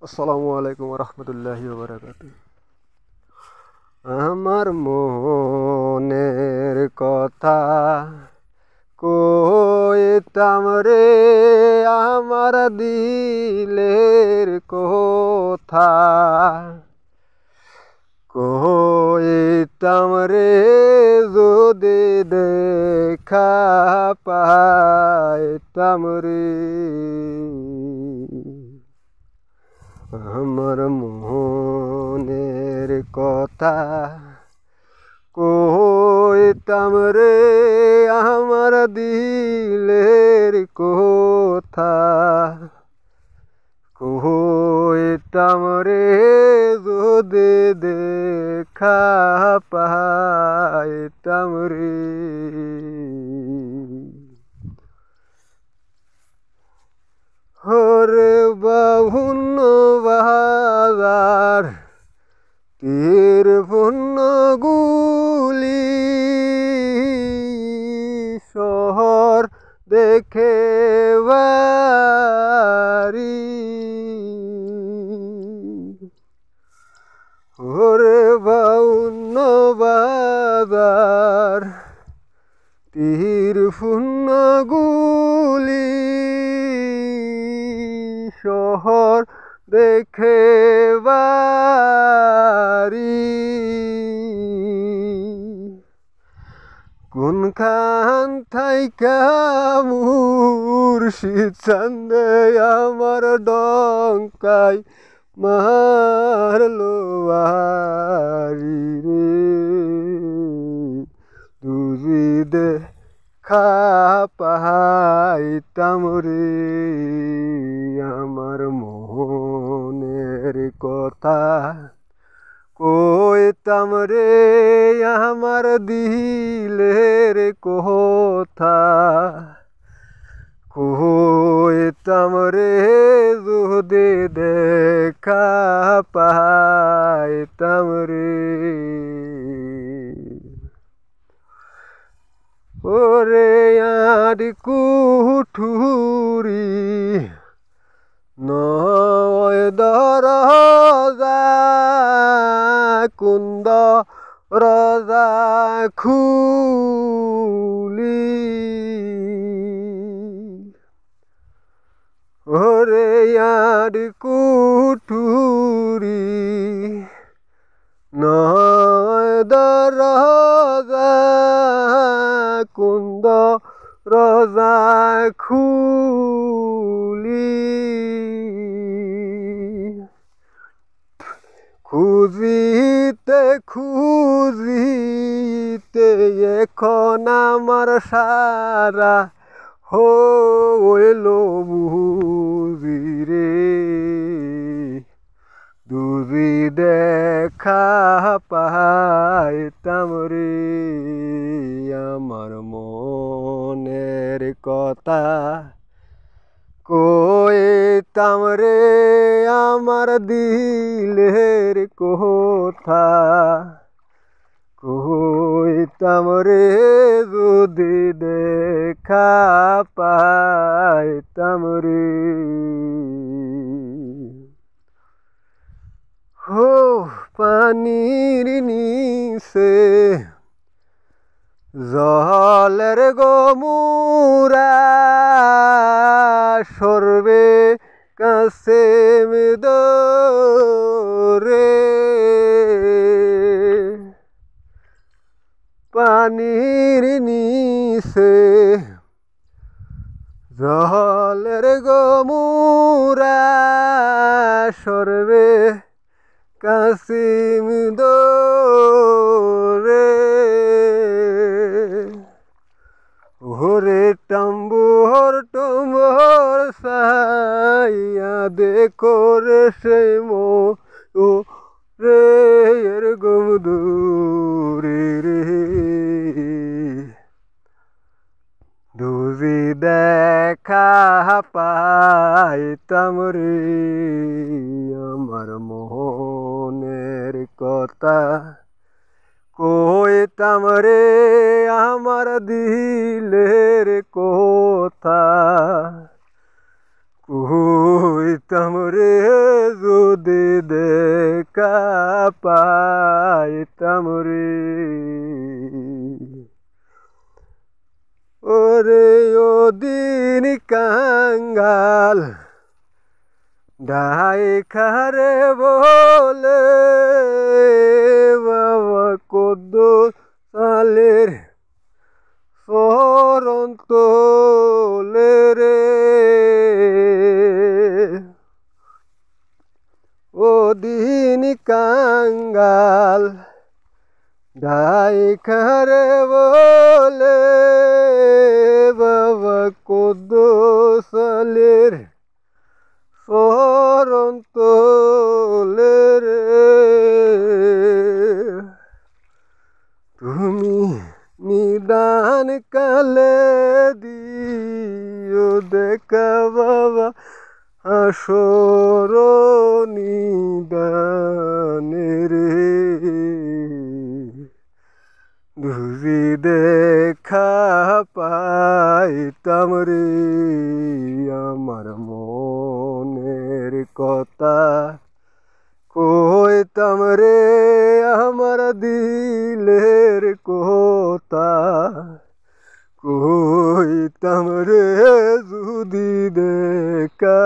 আসসালামু আলাইকুম রহমতুল্লাহি বারাকাতু। আমার মনের কথা কইতাম রে, আমার দিলের কথা কইতাম রে, যদি দেখা পাইতাম রে। আমার মনের কথা কইতাম রে, আমার দিলের কথা কইতাম রে, যদি দেখা পাইতাম রে। হরে বাহুন্য বাজার তীর পুণ্য গুলি, শহর দেখে বাড়ি। হরে বাহুন্য বাজার তীর পুণ্য গুলি, শহর দেখে বাড়ি। কোনখান থাইকা মুর্শিদ চান্দে আমার ডঙ্কায় মারলো বাড়ি রে, তুই দেখা পাইতাম রে। আমার মনের কথা কইতাম রে, আমার দিলের কথা কইতাম রে, যদি দেখা পাইতাম রে। ওরে আর কুঠুরি নয় দরজা, কুন্দ রজা খুলি। ওরে আর কুঠুরি নয় দরজা, কুন্দ রজা খুলি। খুঁজিতে খুঁজিতে এখন আমার সারা হইল বুঝি রে, যদি দেখা পাইতাম রে। আমার মনের কথা কইতাম রে, আমার দিলের কথা কইতাম রে, যদি দেখা পাইতাম রে। হো পানির নিচে জলের গোমুরা, সরবে কাছে রে। পানির নিচে জলের গোমুরা, সরবে কাসিম রে। ওরে টম্বর টম্বর সাইয়া দেখো রে, সেই মো রে এর গমদুরে রে, যদি দেখা পাইতাম রে। আমার মনের কথা কইতাম রে, আমার দিলের কথা কইতাম রে যদি দেখা পাইতাম রে। ওরে ওদিন কাঙ্গাল ডাইখারে বলে বাবা কদ্দ সালের সরন্তলে রে। ওদিন কাঙ্গাল ডাইখারে বলে বাবা কদ্দ সালের সরন্তলে রে। তুমি নিদান কালে দিও দেখা বাবা আসর নিদানে রে। যদি দেখা পাইতাম রে আমার মনের কথা কইতাম রে আমার দিলের কথা কইতাম রে যদি দেখা